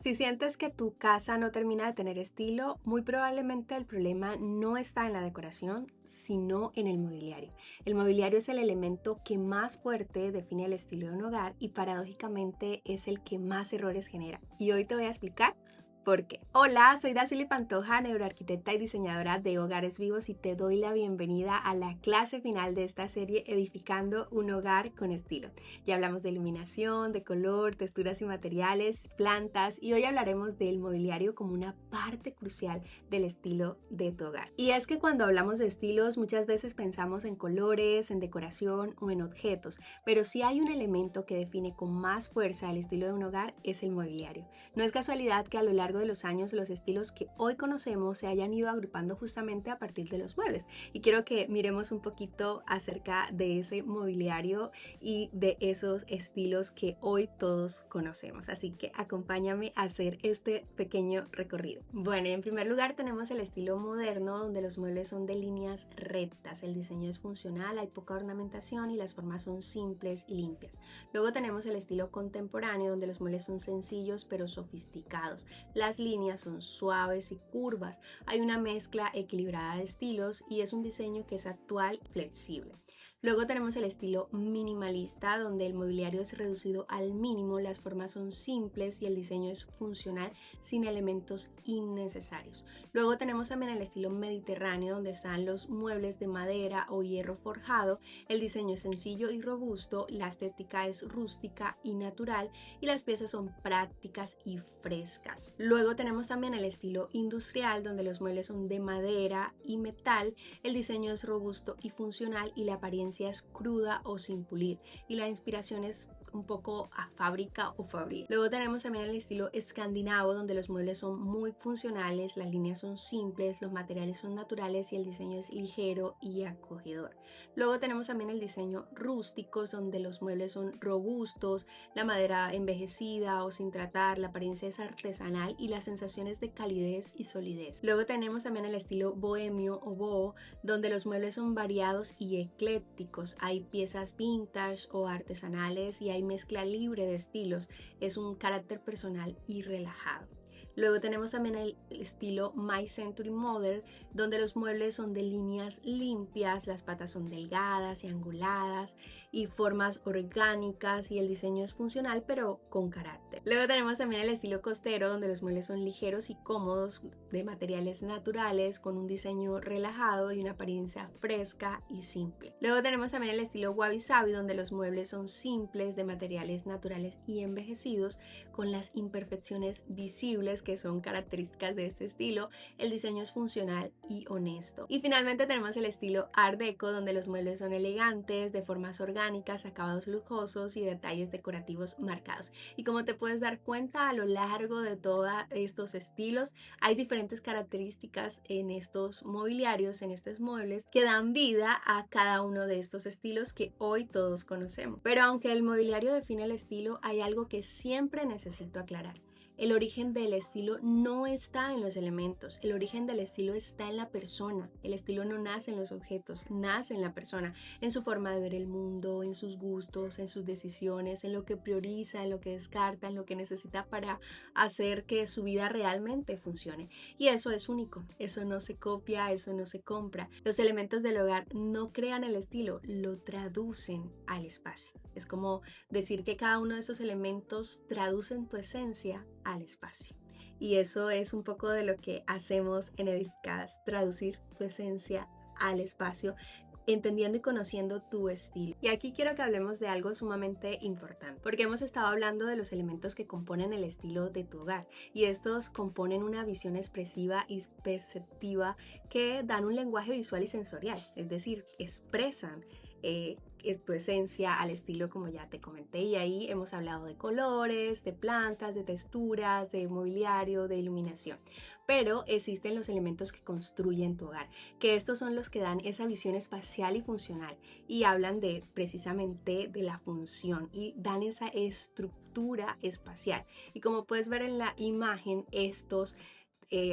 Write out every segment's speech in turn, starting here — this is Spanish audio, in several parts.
Si sientes que tu casa no termina de tener estilo, muy probablemente el problema no está en la decoración, sino en el mobiliario. El mobiliario es el elemento que más fuerte define el estilo de un hogar y paradójicamente es el que más errores genera. Y hoy te voy a explicar por qué. Hola, soy Dacili Pantoja, neuroarquitecta y diseñadora de hogares vivos y te doy la bienvenida a la clase final de esta serie Edificando un hogar con estilo. Ya hablamos de iluminación, de color, texturas y materiales, plantas y hoy hablaremos del mobiliario como una parte crucial del estilo de tu hogar. Y es que cuando hablamos de estilos muchas veces pensamos en colores, en decoración o en objetos, pero si hay un elemento que define con más fuerza el estilo de un hogar es el mobiliario. No es casualidad que a lo largo de los años los estilos que hoy conocemos se hayan ido agrupando justamente a partir de los muebles. Y quiero que miremos un poquito acerca de ese mobiliario y de esos estilos que hoy todos conocemos. Así que acompáñame a hacer este pequeño recorrido. Bueno, en primer lugar tenemos el estilo moderno, donde los muebles son de líneas rectas, el diseño es funcional, hay poca ornamentación y las formas son simples y limpias. Luego tenemos el estilo contemporáneo, donde los muebles son sencillos pero sofisticados. Las líneas son suaves y curvas, hay una mezcla equilibrada de estilos y es un diseño que es actual y flexible. Luego tenemos el estilo minimalista, donde el mobiliario es reducido al mínimo, las formas son simples y el diseño es funcional sin elementos innecesarios. Luego tenemos también el estilo mediterráneo, donde están los muebles de madera o hierro forjado, el diseño es sencillo y robusto, la estética es rústica y natural y las piezas son prácticas y frescas. Luego tenemos también el estilo industrial, donde los muebles son de madera y metal, el diseño es robusto y funcional y la apariencia es cruda o sin pulir y la inspiración es un poco a fábrica o fabril. Luego tenemos también el estilo escandinavo, donde los muebles son muy funcionales, las líneas son simples, los materiales son naturales y el diseño es ligero y acogedor. Luego tenemos también el diseño rústicos, donde los muebles son robustos, la madera envejecida o sin tratar, la apariencia es artesanal y las sensaciones de calidez y solidez. Luego tenemos también el estilo bohemio o boho, donde los muebles son variados y eclécticos, hay piezas vintage o artesanales y hay mezcla libre de estilos, es un carácter personal y relajado. Luego tenemos también el estilo My Century Modern, donde los muebles son de líneas limpias, las patas son delgadas y anguladas y formas orgánicas y el diseño es funcional pero con carácter. Luego tenemos también el estilo costero, donde los muebles son ligeros y cómodos de materiales naturales con un diseño relajado y una apariencia fresca y simple. Luego tenemos también el estilo Wabi Sabi, donde los muebles son simples de materiales naturales y envejecidos con las imperfecciones visibles que son características de este estilo. El diseño es funcional y honesto. Y finalmente tenemos el estilo Art Deco, donde los muebles son elegantes, de formas orgánicas, acabados lujosos y detalles decorativos marcados. Y como te puedes dar cuenta, a lo largo de todos estos estilos hay diferentes características en estos mobiliarios, en estos muebles, que dan vida a cada uno de estos estilos que hoy todos conocemos. Pero aunque el mobiliario define el estilo, hay algo que siempre necesito aclarar. El origen del estilo no está en los elementos, el origen del estilo está en la persona. El estilo no nace en los objetos, nace en la persona, en su forma de ver el mundo, en sus gustos, en sus decisiones, en lo que prioriza, en lo que descarta, en lo que necesita para hacer que su vida realmente funcione. Y eso es único, eso no se copia, eso no se compra. Los elementos del hogar no crean el estilo, lo traducen al espacio. Es como decir que cada uno de esos elementos traducen tu esencia al espacio. Y eso es un poco de lo que hacemos en Edificadas, traducir tu esencia al espacio, entendiendo y conociendo tu estilo. Y aquí quiero que hablemos de algo sumamente importante, porque hemos estado hablando de los elementos que componen el estilo de tu hogar y estos componen una visión expresiva y perceptiva que dan un lenguaje visual y sensorial, es decir, expresan tu esencia al estilo como ya te comenté, y ahí hemos hablado de colores, de plantas, de texturas, de mobiliario, de iluminación. Pero existen los elementos que construyen tu hogar, que estos son los que dan esa visión espacial y funcional y hablan de precisamente de la función y dan esa estructura espacial. Y como puedes ver en la imagen, estos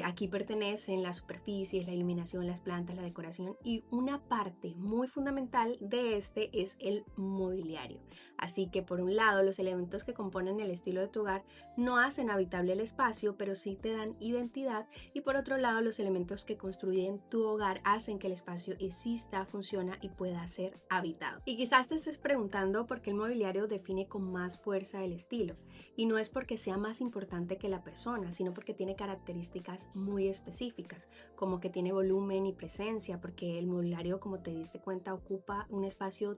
Aquí pertenecen las superficies, la iluminación, las plantas, la decoración, y una parte muy fundamental de este es el mobiliario. Así que por un lado, los elementos que componen el estilo de tu hogar no hacen habitable el espacio, pero sí te dan identidad, y por otro lado, los elementos que construyen tu hogar hacen que el espacio exista, funciona y pueda ser habitado. Y quizás te estés preguntando por qué el mobiliario define con más fuerza el estilo, y no es porque sea más importante que la persona, sino porque tiene características muy específicas, como que tiene volumen y presencia, porque el mobiliario, como te diste cuenta, ocupa un espacio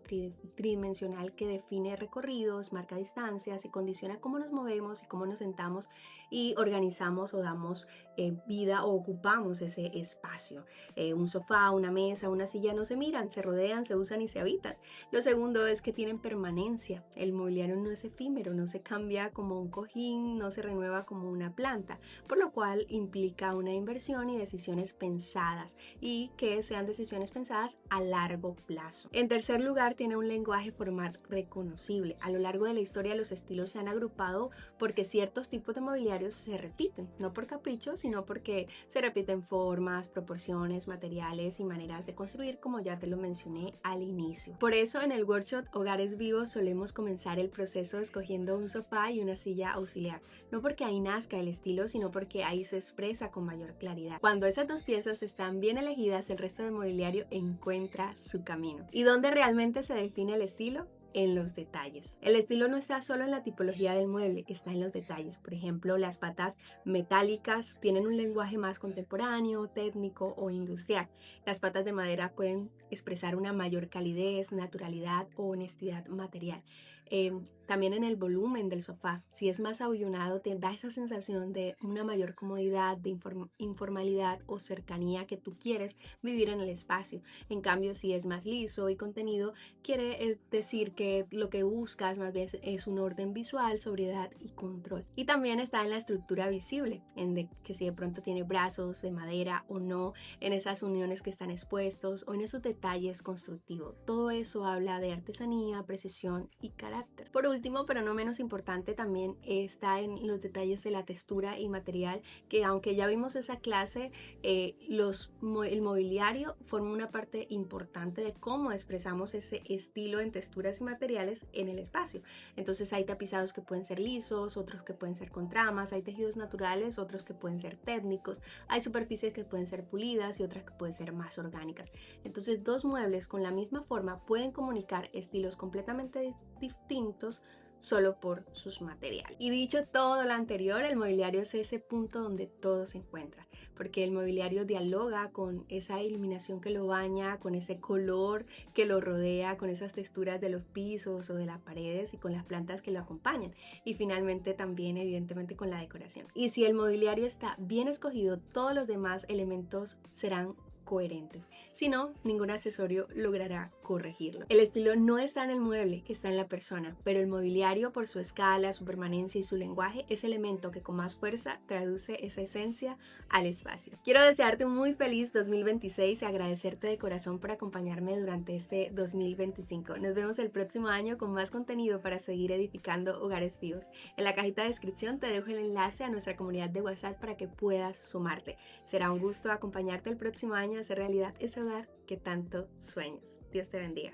tridimensional que define recorridos, marca distancias y condiciona cómo nos movemos y cómo nos sentamos y organizamos o damos vida o ocupamos ese espacio. Un sofá, una mesa, una silla no se miran, se rodean, se usan y se habitan. Lo segundo es que tienen permanencia. El mobiliario no es efímero, no se cambia como un cojín, no se renueva como una planta, por lo cual implica una inversión y decisiones pensadas, y que sean decisiones pensadas a largo plazo. En tercer lugar, tiene un lenguaje formal reconocible. A lo largo de la historia, los estilos se han agrupado porque ciertos tipos de mobiliarios se repiten, no por capricho, sino porque se repiten formas, proporciones, materiales y maneras de construir, como ya te lo mencioné al inicio. Por eso en el workshop Hogares Vivos solemos comenzar el proceso escogiendo un sofá y una silla auxiliar, no porque ahí nazca el estilo, sino porque ahí se expresa con mayor claridad. Cuando esas dos piezas están bien elegidas, el resto del mobiliario encuentra su camino. ¿Y dónde realmente se define el estilo? En los detalles. El estilo no está solo en la tipología del mueble, está en los detalles. Por ejemplo, las patas metálicas tienen un lenguaje más contemporáneo, técnico o industrial. Las patas de madera pueden expresar una mayor calidez, naturalidad o honestidad material. También en el volumen del sofá, si es más abullonado, te da esa sensación de una mayor comodidad, de informalidad o cercanía que tú quieres vivir en el espacio. En cambio, si es más liso y contenido, quiere decir que lo que buscas más bien es un orden visual, sobriedad y control. Y también está en la estructura visible, que si de pronto tiene brazos de madera o no, en esas uniones que están expuestos o en esos detalles constructivos. Todo eso habla de artesanía, precisión y carácter. Por último, pero no menos importante, también está en los detalles de la textura y material, que aunque ya vimos esa clase, el mobiliario forma una parte importante de cómo expresamos ese estilo en texturas y materiales en el espacio. Entonces hay tapizados que pueden ser lisos, otros que pueden ser con tramas, hay tejidos naturales, otros que pueden ser técnicos, hay superficies que pueden ser pulidas y otras que pueden ser más orgánicas. Entonces dos muebles con la misma forma pueden comunicar estilos completamente distintos solo por sus materiales. Y dicho todo lo anterior, el mobiliario es ese punto donde todo se encuentra, porque el mobiliario dialoga con esa iluminación que lo baña, con ese color que lo rodea, con esas texturas de los pisos o de las paredes y con las plantas que lo acompañan, y finalmente también evidentemente con la decoración. Y si el mobiliario está bien escogido, todos los demás elementos serán coherentes. Si no, ningún accesorio logrará corregirlo. El estilo no está en el mueble, está en la persona, pero el mobiliario, por su escala, su permanencia y su lenguaje, es el elemento que con más fuerza traduce esa esencia al espacio. Quiero desearte un muy feliz 2026 y agradecerte de corazón por acompañarme durante este 2025. Nos vemos el próximo año con más contenido para seguir edificando hogares vivos. En la cajita de descripción te dejo el enlace a nuestra comunidad de WhatsApp para que puedas sumarte. Será un gusto acompañarte el próximo año a hacer realidad ese hogar que tanto sueñas. Dios te bendiga.